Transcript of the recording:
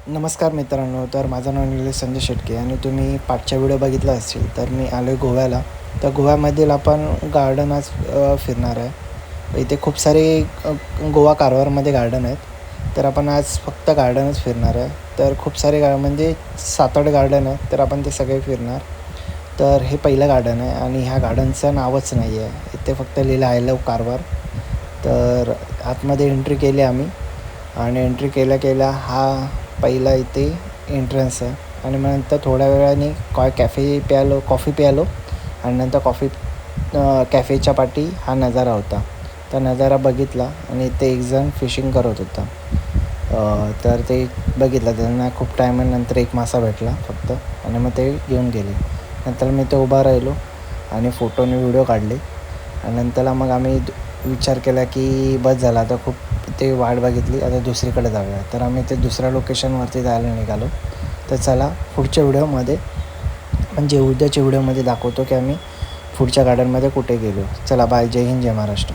नमस्कार मित्रांनो. तर माझं नाव निलेश संजय शेटके आणि तुम्ही पाठच्या व्हिडिओ बघितला असेल तर मी आलो आहे गोव्याला. तर गोव्यामधील आपण गार्डन आज फिरणार आहे. इथे खूप सारे गोवा कारवारमध्ये गार्डन आहेत. तर आपण आज फक्त गार्डनच फिरणार आहे. तर खूप सारे म्हणजे 7-8 गार्डन आहेत, तर आपण ते सगळे फिरणार. तर हे पहिलं गार्डन आहे आणि ह्या गार्डनचं नावच नाही आहे. इथे फक्त लिहिलं आय लव्ह कारवार. तर आतमध्ये एंट्री केली आम्ही आणि एंट्री केल्या हा पहिला इथे एंट्रन्स आहे. आणि मग नंतर थोड्या वेळाने कॉफी प्यालो आणि नंतर कॅफेच्या पाठी हा नजारा होता. तर नजारा बघितला आणि ते एकजण फिशिंग करत होता. तर ते बघितलं. त्यांना खूप टायमानंतर एक मासा भेटला फक्त आणि मग ते घेऊन गेले. नंतर मी ते उभा राहिलो आणि फोटोने व्हिडिओ काढले. आणि नंतरला मग आम्ही विचार केला की बस झाला आता, खूप ते वाट बघितली, आता दुसरीकडे जाऊया. तर आम्ही ते दुसऱ्या लोकेशनवरती जायला निघालो. तर चला पुढच्या व्हिडिओमध्ये म्हणजे उद्याच्या व्हिडिओमध्ये दाखवतो की आम्ही पुढच्या गार्डनमध्ये कुठे गेलो. चला बाय. जय हिंद, जय महाराष्ट्र.